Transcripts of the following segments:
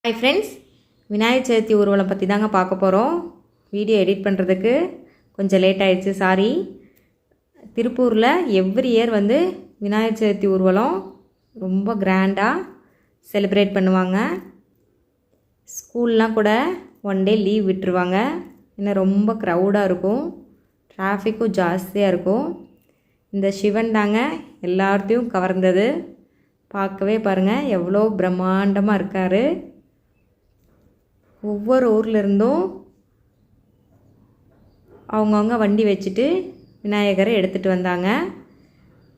Hi friends, Vinayagar Chaturthi ஊர்வலம் பற்றி தாங்க பார்க்க போகிறோம். வீடியோ எடிட் பண்ணுறதுக்கு கொஞ்சம் லேட் ஆகிடுச்சு, சாரி. திருப்பூரில் எவ்ரி இயர் விநாயகர் சதுர்த்தி ஊர்வலம் ரொம்ப கிராண்டாக செலிப்ரேட் பண்ணுவாங்க. ஸ்கூல்லாம் கூட ஒன் டே லீவ் விட்டுருவாங்க. இன்னும் ரொம்ப க்ரௌடாக இருக்கும், டிராஃபிக்கும் ஜாஸ்தியாக இருக்கும். இந்த சிவன் தாங்க எல்லாத்தையும் கவர்ந்தது. பார்க்கவே பாருங்கள் எவ்வளோ பிரம்மாண்டமாக இருக்கார். ஒவ்வொரு ஊர்லேருந்தும் அவங்கவுங்க வண்டி வச்சுட்டு விநாயகரை எடுத்துகிட்டு வந்தாங்க.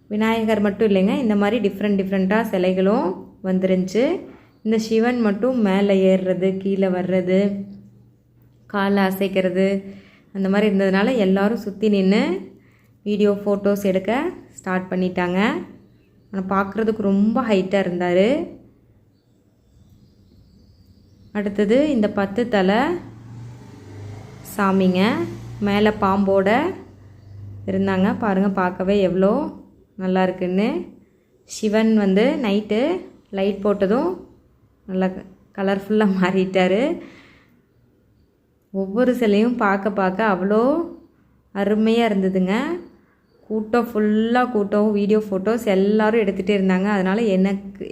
விநாயகர் மட்டும் இல்லைங்க, இந்த மாதிரி டிஃப்ரெண்ட்டாக சிலைகளும் வந்துருந்துச்சு. இந்த சிவன் மட்டும் மேலே ஏறுறது, கீழே வர்றது, காலை அசைக்கிறது அந்த மாதிரி இருந்ததுனால எல்லோரும் சுற்றி நின்று வீடியோ ஃபோட்டோஸ் எடுக்க ஸ்டார்ட் பண்ணிட்டாங்க. ஆனால் பார்க்குறதுக்கு ரொம்ப ஹைட்டாக இருந்தார். அடுத்தது இந்த 10 தலை சாமிங்க மேலே பாம்போட இருந்தாங்க. பாருங்கள், பார்க்கவே எவ்வளோ நல்லா இருக்குன்னு. சிவன் நைட்டு லைட் போட்டதும் நல்லா கலர்ஃபுல்லாக மாறிட்டார். ஒவ்வொரு சிலையும் பார்க்க அவ்வளோ அருமையாக இருந்ததுங்க. கூட்டம், வீடியோ ஃபோட்டோஸ் எல்லோரும் எடுத்துகிட்டே இருந்தாங்க. அதனால்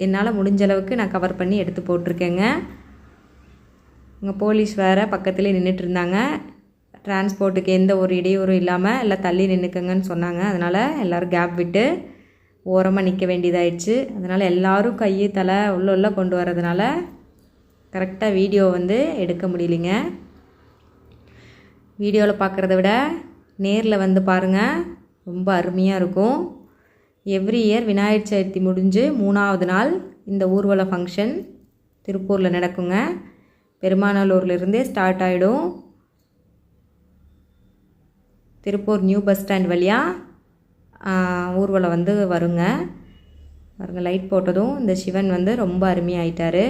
என்னால் முடிஞ்ச அளவுக்கு நான் கவர் பண்ணி எடுத்து போட்டிருக்கேங்க. இங்கே போலீஸ் வேறு பக்கத்துலேயே நின்றுட்டு இருந்தாங்க. டிரான்ஸ்போர்ட்டுக்கு எந்த ஒரு இடையூறும் இல்லாமல் எல்லாம் தள்ளி நின்றுக்கங்கன்னு சொன்னாங்க. அதனால் எல்லோரும் கேப் விட்டு ஓரமாக நிற்க வேண்டியதாகிடுச்சு. அதனால் எல்லோரும் கை தலை உள்ள கொண்டு வரதுனால கரெக்டாக வீடியோ எடுக்க முடியலைங்க. வீடியோவில் பார்க்குறத விட நேரில் பாருங்கள், ரொம்ப அருமையாக இருக்கும். எவ்ரி இயர் விநாயகர் சதுர்த்தி முடிஞ்சு 3ஆவது நாள் இந்த ஊர்வல ஃபங்க்ஷன் திருப்பூரில் நடக்குங்க. பெருமாநல்லூர்லேருந்தே ஸ்டார்ட் ஆகிடும். திருப்பூர் நியூ பஸ் ஸ்டாண்ட் வழியாக ஊர்வலம் வருங்க. பாருங்கள், லைட் போட்டதும் இந்த சிவன் ரொம்ப அருமையாயிட்டார்.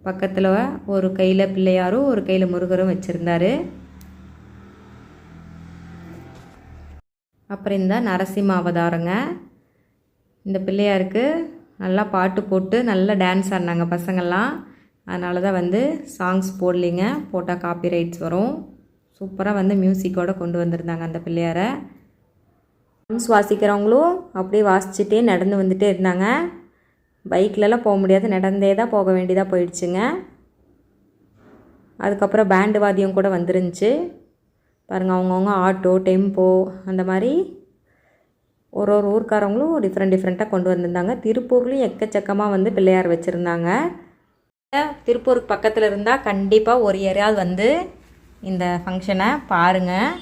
பக்கத்தில் ஒரு கையில் பிள்ளையாரும் ஒரு கையில் முருகரும் வச்சுருந்தார். அப்புறம் இந்த நரசிம்ம அவதாரங்க. இந்த பிள்ளையாருக்கு நல்லா பாட்டு போட்டு நல்லா டான்ஸ் ஆடினாங்க பசங்கள்லாம். அதனால தான் சாங்ஸ் போடலிங்க, போட்டால் காப்பி ரைட்ஸ் வரும். சூப்பராக மியூசிக்கோடு கொண்டு வந்திருந்தாங்க அந்த பிள்ளையாரை. ட்ரம்ஸ் வாசிக்கிறவங்களும் அப்படியே வாசிச்சுட்டே நடந்து வந்துட்டே இருந்தாங்க. பைக்லலாம் போக முடியாது, நடந்தே தான் போக வேண்டியதாக போயிடுச்சுங்க. அதுக்கப்புறம் பேண்டு வாத்தியம் கூட வந்துருந்துச்சு. பாருங்கள், அவங்கவுங்க ஆட்டோ, டெம்போ அந்த மாதிரி ஒரு ஊர்க்காரவங்களும் டிஃப்ரெண்ட்டாக கொண்டு வந்திருந்தாங்க. திருப்பூர்லேயும் எக்கச்சக்கமாக பிள்ளையார் வச்சுருந்தாங்க. திருப்பூருக்கு பக்கத்தில் இருந்தால் கண்டிப்பாக ஒரு ஏரியாவது இந்த ஃபங்க்ஷனை பாருங்கள்.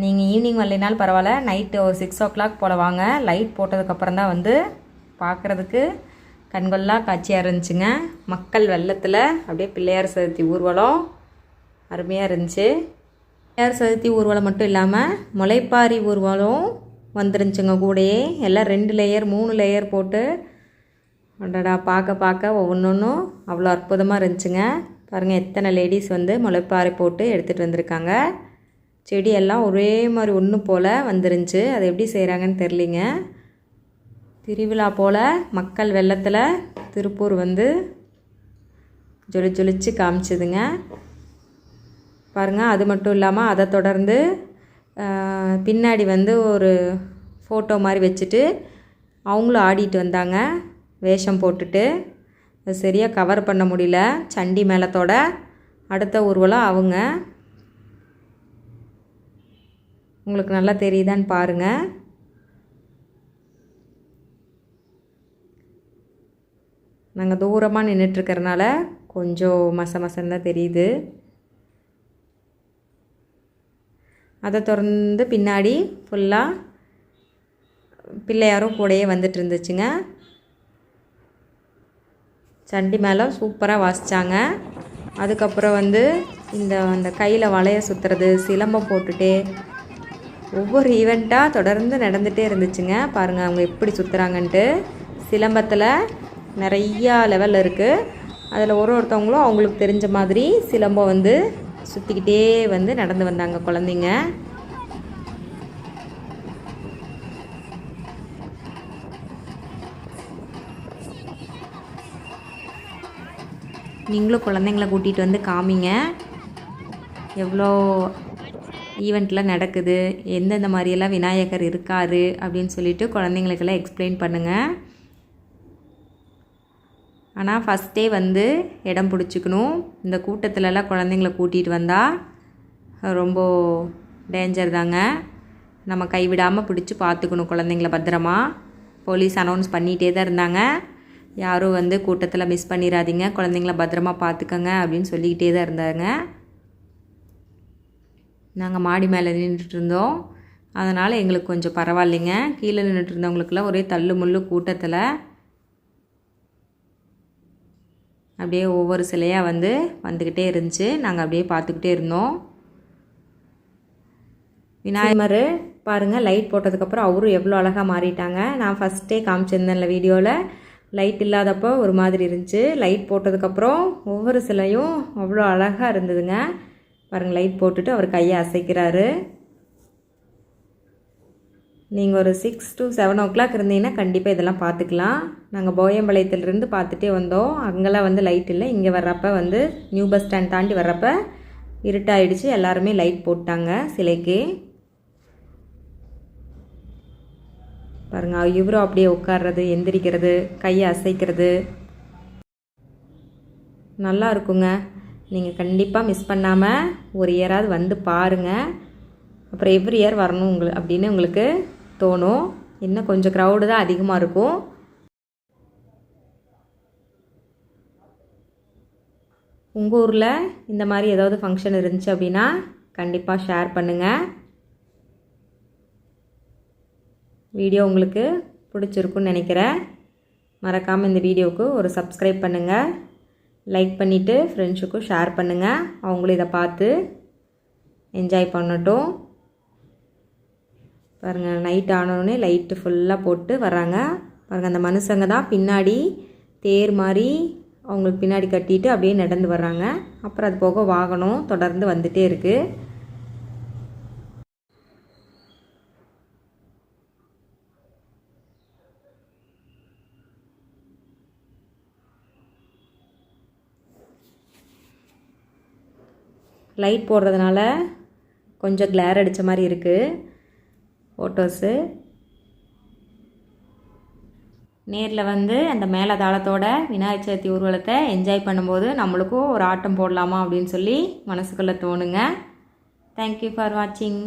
நீங்கள் ஈவினிங் வரலைனாலும் பரவாயில்ல, நைட்டு ஒரு 6 o'clock போல் வாங்க. லைட் போட்டதுக்கப்புறம் தான் பார்க்குறதுக்கு கண்கொள்ளா காட்சியாக இருந்துச்சுங்க. மக்கள் வெள்ளத்தில் அப்படியே பிள்ளையார் சதுர்த்தி ஊர்வலம் அருமையாக இருந்துச்சு. பிள்ளையார் சதுர்த்தி ஊர்வலம் மட்டும் இல்லாமல் முளைப்பாரி ஊர்வலம் வந்துருந்துச்சுங்க கூடயே. எல்லாம் 2 லேயர் 3 லேயர் போட்டு அடடா பார்க்க ஒவ்வொன்றும் அவ்வளோ அற்புதமாக இருந்துச்சுங்க. பாருங்கள், எத்தனை லேடிஸ் முளைப்பாறை போட்டு எடுத்துகிட்டு வந்திருக்காங்க. செடியெல்லாம் ஒரே மாதிரி ஒன்று போல் வந்துருந்துச்சு. அது எப்படி செய்கிறாங்கன்னு தெரிலிங்க. திருவிழா போல் மக்கள் வெள்ளத்தில் திருப்பூர் ஜொலிச்சு காமிச்சுதுங்க. பாருங்கள், அது மட்டும் இல்லாமல் அதை தொடர்ந்து பின்னாடி ஒரு ஃபோட்டோ மாதிரி வச்சுட்டு அவங்களும் ஆடிட்டு வந்தாங்க வேஷம் போட்டுட்டு. அது சரியாக கவர் பண்ண முடியல, சண்டி மேளத்தோட. அடுத்த ஊர்வலம் அவங்க. உங்களுக்கு நல்லா தெரியுதான்னு பாருங்கள். நாங்கள் தூரமாக நின்றுட்டுருக்கறனால கொஞ்சம் மசன்னு தான் தெரியுது. அதை தொடர்ந்து பின்னாடி ஃபுல்லாக பிள்ளையாரும் கூடயே வந்துட்டு இருந்துச்சுங்க. சண்டி மேலே சூப்பராக வாசித்தாங்க. அதுக்கப்புறம் அந்த கையில் வளைய சுற்றுறது, சிலம்பம் போட்டுட்டு ஒவ்வொரு ஈவெண்ட்டாக தொடர்ந்து நடந்துகிட்டே இருந்துச்சுங்க. பாருங்கள் அவங்க எப்படி சுற்றுறாங்கன்ட்டு. சிலம்பத்தில் நிறையா லெவல் இருக்குது. அதில் ஒருத்தவங்களும் அவங்களுக்கு தெரிஞ்ச மாதிரி சிலம்பம் சுற்றிக்கிட்டே நடந்து வந்தாங்க குழந்தைங்க. நீங்களும் குழந்தைங்கள கூட்டிகிட்டு வந்து காமிங்க எவ்வளோ ஈவெண்ட்டில் நடக்குது, எந்தெந்த மாதிரியெல்லாம் விநாயகர் இருக்கார் அப்படின்னு சொல்லிட்டு குழந்தைங்களுக்கெல்லாம் எக்ஸ்பிளைன் பண்ணுங்கள். ஆனால் ஃபஸ்ட்டே வந்து இடம் பிடிச்சிக்கணும். இந்த கூட்டத்திலலாம் குழந்தைங்கள கூட்டிகிட்டு வந்தால் ரொம்ப டேஞ்சர் தாங்க. நம்ம கைவிடாமல் பிடிச்சி பார்த்துக்கணும் குழந்தைங்கள பத்திரமா. போலீஸ் அனௌன்ஸ் பண்ணிகிட்டே தான் இருந்தாங்க, யாரும் வந்து கூட்டத்தில் மிஸ் பண்ணிடாதீங்க, குழந்தைங்கள பத்திரமா பார்த்துக்கங்க அப்படின்னு சொல்லிக்கிட்டே தான் இருந்தாங்க. நாங்கள் மாடி மேலே நின்றுட்டு இருந்தோம், அதனால் எங்களுக்கு கொஞ்சம் பரவாயில்லைங்க. கீழே நின்றுட்டு இருந்தவங்களுக்கெல்லாம் ஒரே தள்ளு முள்ளு கூட்டத்தில். அப்படியே ஒவ்வொரு சிலையாக வந்துக்கிட்டே இருந்துச்சு, நாங்கள் அப்படியே பார்த்துக்கிட்டே இருந்தோம். விநாயகர் பாருங்கள், லைட் போட்டதுக்கப்புறம் அவரும் எவ்வளோ அழகாக மாறிட்டாங்க. நான் ஃபஸ்ட்டே காமிச்சிருந்தேன்ல வீடியோவில், லைட் இல்லாதப்போ ஒரு மாதிரி இருந்துச்சு, லைட் போட்டதுக்கப்புறம் ஒவ்வொரு சிலையும் அவ்வளோ அழகாக இருந்ததுங்க. பாருங்கள், லைட் போட்டுட்டு அவர் கையை அசைக்கிறாரு. நீங்கள் ஒரு 6 to 7 o'clock இருந்தீங்கன்னா கண்டிப்பாக இதெல்லாம் பார்த்துக்கலாம். நாங்கள் போயம்பாளையத்துலேருந்து பார்த்துட்டே வந்தோம், அங்கெல்லாம் லைட் இல்லை. இங்கே வர்றப்போ நியூ பஸ் ஸ்டாண்ட் தாண்டி வர்றப்போ இருட்டாயிடுச்சு, எல்லாருமே லைட் போட்டாங்க சிலைக்கு. பாருங்கள், இவரும் அப்படியே உட்கார்றது, எந்திரிக்கிறது, கையை அசைக்கிறது நல்லா இருக்குங்க. நீங்கள் கண்டிப்பாக மிஸ் பண்ணாமல் ஒரு இயராவது வந்து பாருங்கள். அப்புறம் எவ்ரி இயர் வரணும் அப்படின்னு உங்களுக்கு தோணும். இன்னும் கொஞ்சம் க்ரௌடு தான் அதிகமாக இருக்கும். உங்கள் ஊரில் இந்த மாதிரி ஏதாவது ஃபங்க்ஷன் இருந்துச்சு அப்படின்னா கண்டிப்பாக ஷேர் பண்ணுங்கள். வீடியோ உங்களுக்கு பிடிச்சிருக்குன்னு நினைக்கிறேன். மறக்காமல் இந்த வீடியோவுக்கு ஒரு சப்ஸ்கிரைப் பண்ணுங்கள், லைக் பண்ணிவிட்டு ஃப்ரெண்ட்ஸுக்கும் ஷேர் பண்ணுங்கள், அவங்களும் இதை பார்த்து என்ஜாய் பண்ணட்டும். பாருங்கள், நைட் ஆனோடனே லைட்டு ஃபுல்லாக போட்டு வராங்க. பாருங்கள், அந்த மனுஷங்க தான் பின்னாடி தேர் மாதிரி அவங்களுக்கு பின்னாடி கட்டிட்டு அப்படியே நடந்து வர்றாங்க. அப்புறம் அது போக வாகனம் தொடர்ந்து வந்துகிட்டே இருக்குது. லைட் போடுறதுனால கொஞ்சம் கிளேர் அடித்த மாதிரி இருக்குது ஃபோட்டோஸு. நேரில் அந்த மேளதாளத்தோட விநாயகர் சதுர்த்தி ஊர்வலத்தை என்ஜாய் பண்ணும்போது நம்மளுக்கும் ஒரு ஆட்டம் போடலாமா அப்படின்னு சொல்லி மனசுக்குள்ளே தோணுங்க. தேங்க்யூ ஃபார் வாட்சிங்.